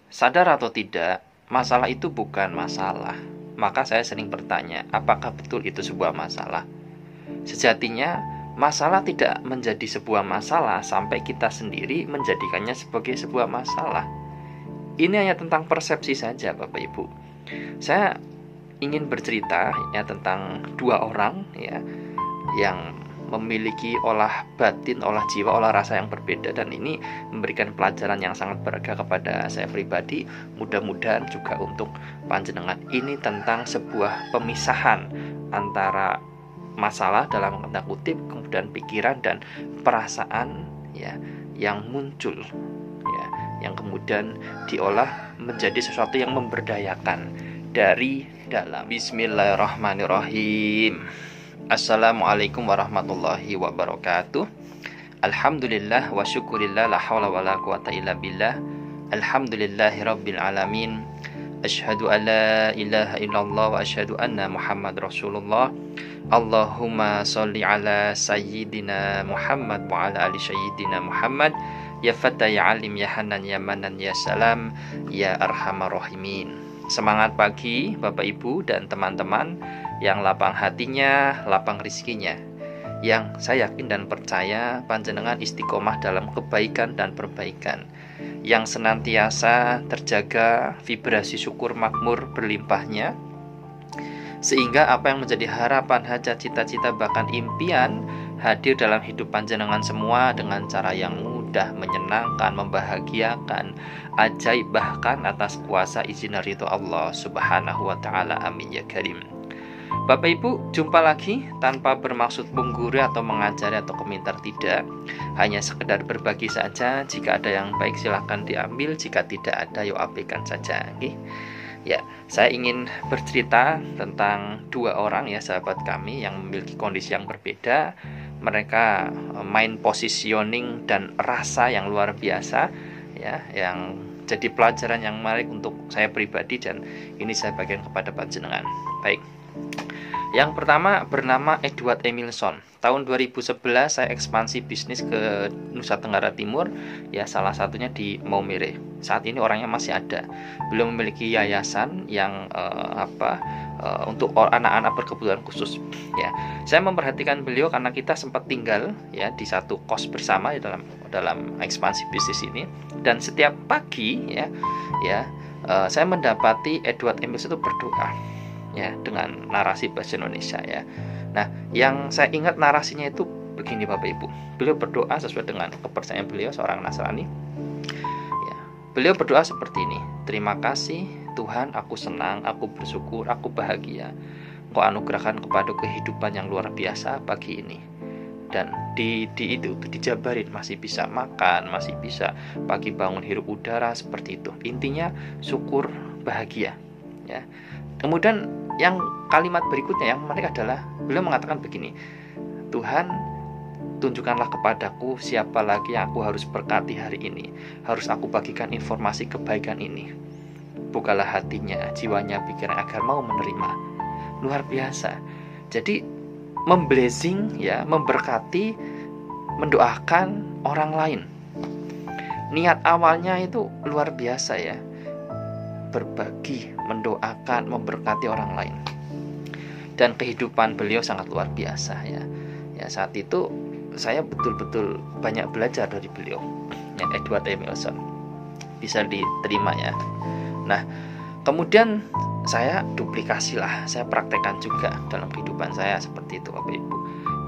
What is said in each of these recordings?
Sadar atau tidak, masalah itu bukan masalah. Maka saya sering bertanya, apakah betul itu sebuah masalah? Sejatinya, masalah tidak menjadi sebuah masalah sampai kita sendiri menjadikannya sebagai sebuah masalah. Ini hanya tentang persepsi saja, Bapak Ibu. Saya ingin bercerita ya tentang dua orang ya yang memiliki olah batin, olah jiwa, olah rasa yang berbeda, dan ini memberikan pelajaran yang sangat berharga kepada saya pribadi, mudah-mudahan juga untuk panjenengan. Ini tentang sebuah pemisahan antara masalah dalam tanda kutip, kemudian pikiran dan perasaan ya yang muncul ya, yang kemudian diolah menjadi sesuatu yang memberdayakan dari dalam. Bismillahirrahmanirrahim. Assalamualaikum warahmatullahi wabarakatuh. Alhamdulillah wa syukurillah, la hawla wa la quwata illa billah. Alhamdulillahi rabbil alamin. Asyhadu an la ilaha illallah wa asyhadu anna Muhammad Rasulullah. Allahumma sholli ala sayyidina Muhammad wa ala ali sayyidina Muhammad. Ya Fatah, ya Alim, ya Hanan, ya Manan, ya Salam, ya Arhamar Rahimin. Semangat pagi Bapak Ibu dan teman-teman yang lapang hatinya, lapang rizkinya, yang saya yakin dan percaya panjenengan istiqomah dalam kebaikan dan perbaikan, yang senantiasa terjaga vibrasi syukur makmur berlimpahnya, sehingga apa yang menjadi harapan, hajat, cita-cita, bahkan impian hadir dalam hidup panjenengan semua dengan cara yang mudah, menyenangkan, membahagiakan, ajaib, bahkan atas kuasa izin ridho Allah Subhanahu wa Ta'ala. Amin ya karim. Bapak Ibu, jumpa lagi tanpa bermaksud menggurui atau mengajari atau komentar, tidak. Hanya sekedar berbagi saja. Jika ada yang baik silahkan diambil, jika tidak ada yuk abaikan saja. Ya, saya ingin bercerita tentang dua orang ya sahabat kami yang memiliki kondisi yang berbeda. Mereka main positioning dan rasa yang luar biasa ya, yang jadi pelajaran yang menarik untuk saya pribadi, dan ini saya bagikan kepada panjenengan. Baik. Yang pertama bernama Edward Emilson. Tahun 2011 saya ekspansi bisnis ke Nusa Tenggara Timur, ya salah satunya di Maumere. Saat ini orangnya masih ada. Beliau memiliki yayasan yang untuk anak-anak berkebutuhan khusus. Ya, saya memperhatikan beliau karena kita sempat tinggal ya di satu kos bersama ya, dalam ekspansi bisnis ini. Dan setiap pagi saya mendapati Edward Emilson itu berdoa ya dengan narasi bahasa Indonesia ya. Nah, yang saya ingat narasinya itu begini Bapak Ibu. Beliau berdoa sesuai dengan kepercayaan beliau, seorang Nasrani. Ya, beliau berdoa seperti ini. Terima kasih Tuhan, aku senang, aku bersyukur, aku bahagia. Engkau anugerahkan kepada kehidupan yang luar biasa pagi ini. Dan dijabarin masih bisa makan, masih bisa pagi bangun hirup udara seperti itu. Intinya syukur, bahagia ya. Kemudian yang kalimat berikutnya yang menarik adalah beliau mengatakan begini, Tuhan tunjukkanlah kepadaku siapa lagi yang aku harus berkati hari ini, harus aku bagikan informasi kebaikan ini. Bukalah hatinya, jiwanya, pikiran agar mau menerima. Luar biasa. Jadi memblessing ya, memberkati, mendoakan orang lain. Niat awalnya itu luar biasa ya, berbagi, mendoakan, memberkati orang lain. Dan kehidupan beliau sangat luar biasa ya. Ya, saat itu saya betul-betul banyak belajar dari beliau. Ya, Edward Emilson. Bisa diterima ya. Nah, kemudian saya duplikasi lah, saya praktekkan juga dalam kehidupan saya seperti itu Bapak Ibu.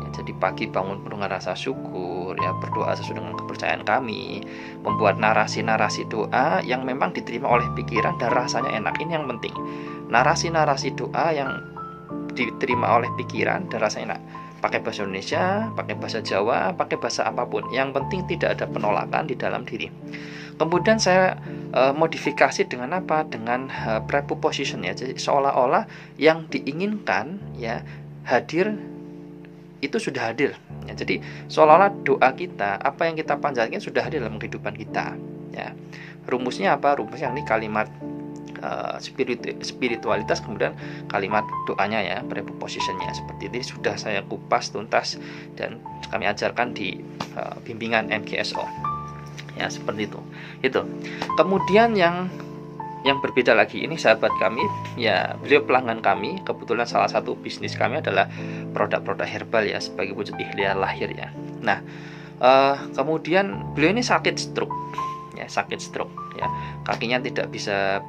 Ya, jadi pagi bangun penuh dengan rasa syukur ya, berdoa sesuai dengan kepercayaan kami, membuat narasi-narasi doa yang memang diterima oleh pikiran dan rasanya enak. Ini yang penting. Narasi-narasi doa yang diterima oleh pikiran dan rasanya enak. Pakai bahasa Indonesia, pakai bahasa Jawa, pakai bahasa apapun. Yang penting tidak ada penolakan di dalam diri. Kemudian saya modifikasi dengan apa? Dengan preposition ya. Jadi seolah-olah yang diinginkan ya hadir itu sudah hadir. Ya, jadi seolah-olah doa kita, apa yang kita panjatkan sudah hadir dalam kehidupan kita. Ya. Rumusnya apa? Rumusnya ini kalimat spiritualitas, kemudian kalimat doanya ya, prepositionnya seperti ini sudah saya kupas tuntas dan kami ajarkan di bimbingan MKSO. Ya seperti itu. Kemudian yang yang berbeda lagi, ini sahabat kami, ya beliau pelanggan kami. Kebetulan salah satu bisnis kami adalah produk-produk herbal ya, sebagai wujud ikhtiar lahir ya. Nah, kemudian beliau ini sakit stroke ya, kakinya tidak bisa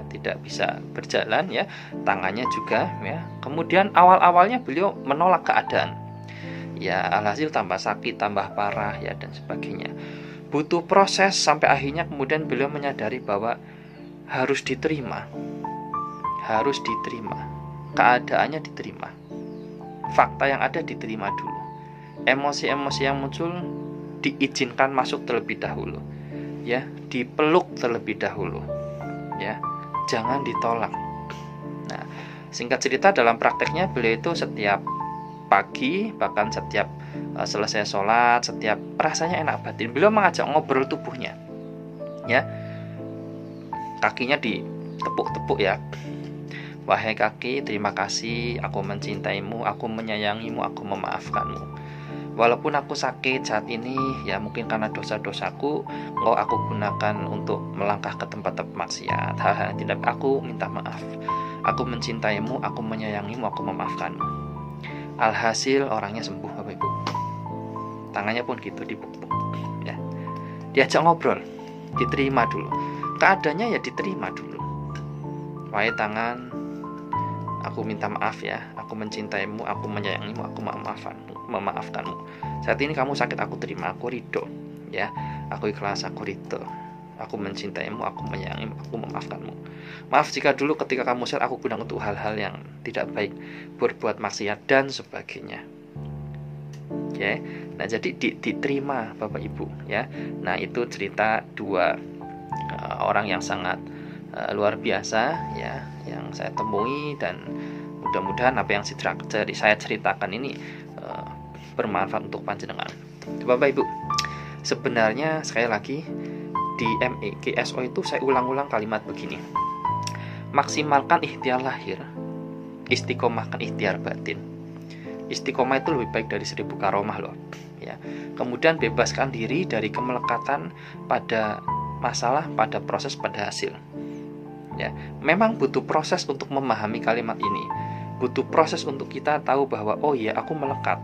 tidak bisa berjalan ya, tangannya juga ya. Kemudian awalnya beliau menolak keadaan ya, alhasil tambah sakit, tambah parah ya, dan sebagainya. Butuh proses sampai akhirnya kemudian beliau menyadari bahwa harus diterima, keadaannya diterima, fakta yang ada diterima dulu, emosi-emosi yang muncul diizinkan masuk terlebih dahulu ya, dipeluk terlebih dahulu ya, jangan ditolak. Nah, singkat cerita, dalam prakteknya beliau itu setiap pagi, bahkan setiap selesai sholat, setiap rasanya enak batin, beliau mengajak ngobrol tubuhnya ya, kakinya ditepuk-tepuk ya, wahai kaki, terima kasih, aku mencintaimu, aku menyayangimu, aku memaafkanmu. Walaupun aku sakit saat ini ya, mungkin karena dosa-dosaku, engkau aku gunakan untuk melangkah ke tempat-tempat maksiat, hal-hal yang tidak, aku minta maaf. Aku mencintaimu, aku menyayangimu, aku memaafkanmu. Alhasil orangnya sembuh, Bapak Ibu. Tangannya pun gitu, dipuk-puk ya. Diajak ngobrol, diterima dulu. Keadaannya ya diterima dulu. Wahai tangan, aku minta maaf ya, aku mencintaimu, aku menyayangimu, aku memaafkanmu. Saat ini kamu sakit, aku terima, aku ridho ya, aku ikhlas, aku ridho, aku mencintaimu, aku menyayangimu, aku memaafkanmu. Maaf jika dulu ketika kamu sehat aku gunakan untuk hal-hal yang tidak baik, berbuat maksiat dan sebagainya. Oke. Nah, jadi diterima Bapak Ibu ya. Nah, itu cerita dua orang yang sangat luar biasa ya, yang saya temui, dan mudah-mudahan apa yang saya ceritakan ini bermanfaat untuk panjenengan. Bapak Ibu, sebenarnya sekali lagi di MEGSO itu saya ulang-ulang kalimat begini: maksimalkan ikhtiar lahir, istiqomahkan ikhtiar batin. Istiqomah itu lebih baik dari 1000 karomah loh ya. Kemudian bebaskan diri dari kemelekatan pada masalah, pada proses, pada hasil ya. Memang butuh proses untuk memahami kalimat ini, butuh proses untuk kita tahu bahwa oh ya, aku melekat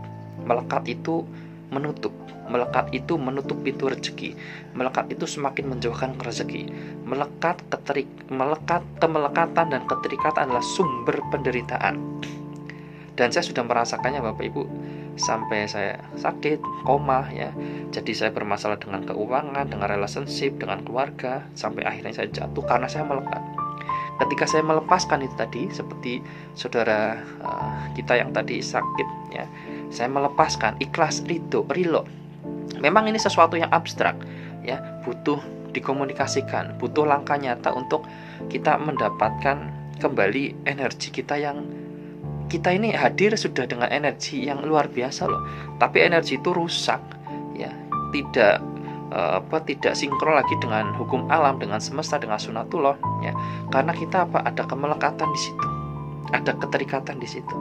itu menutup, melekat itu menutup pintu rezeki, melekat itu semakin menjauhkan rezeki, kemelekatan dan keterikatan adalah sumber penderitaan. Dan saya sudah merasakannya Bapak Ibu, sampai saya sakit, koma ya. Jadi saya bermasalah dengan keuangan, dengan relationship, dengan keluarga, sampai akhirnya saya jatuh karena saya melekat. Ketika saya melepaskan itu tadi, seperti saudara kita yang tadi sakit ya, saya melepaskan, ikhlas, ridho, rilo. Memang ini sesuatu yang abstrak ya, butuh dikomunikasikan, butuh langkah nyata untuk kita mendapatkan kembali energi kita. Yang kita ini hadir sudah dengan energi yang luar biasa loh, tapi energi itu rusak ya, tidak sinkron lagi dengan hukum alam, dengan semesta, dengan sunatullah ya. Karena kita ada kemelekatan di situ, ada keterikatan di situ.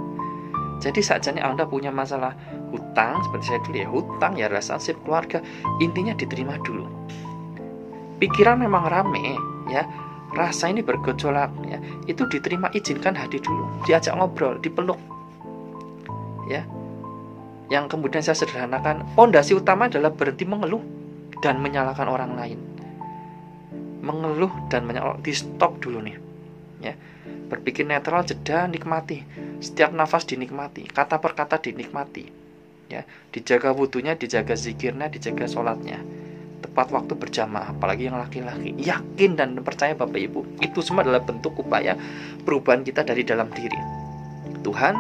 Jadi sajanya Anda punya masalah hutang, seperti saya dulu ya, hutang ya, relationship, keluarga, intinya diterima dulu. Pikiran memang rame ya, rasa ini bergejolak ya, itu diterima, izinkan hadir dulu, diajak ngobrol, dipeluk ya. Yang kemudian saya sederhanakan, pondasi utama adalah berhenti mengeluh dan menyalahkan orang lain. Mengeluh dan menyalahkan, di stop dulu nih ya. Berpikir netral, jeda, nikmati. Setiap nafas dinikmati, kata per kata dinikmati ya. Dijaga wudunya, dijaga zikirnya, dijaga sholatnya, tepat waktu berjamaah, apalagi yang laki-laki. Yakin dan percaya Bapak Ibu, itu semua adalah bentuk upaya perubahan kita dari dalam diri. Tuhan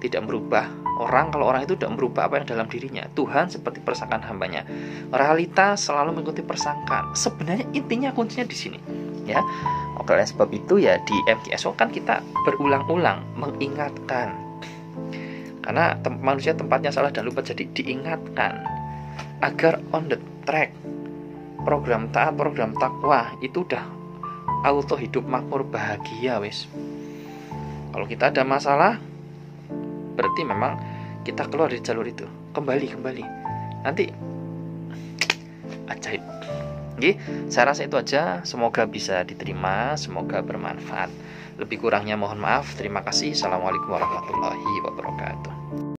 tidak merubah orang kalau orang itu tidak merubah apa yang dalam dirinya. Tuhan seperti persangkaan hambanya, realita selalu mengikuti persangkaan. Sebenarnya intinya kuncinya di sini ya. Oleh sebab itu ya, di MGSO kan kita berulang-ulang mengingatkan, karena manusia tempatnya salah dan lupa, jadi diingatkan agar on the track. Program taat, program takwa itu udah auto hidup makmur bahagia wis. Kalau kita ada masalah, berarti memang kita keluar dari jalur itu, kembali nanti ajaib Oke, saya rasa itu aja. Semoga bisa diterima, semoga bermanfaat. Lebih kurangnya mohon maaf. Terima kasih. Assalamualaikum warahmatullahi wabarakatuh.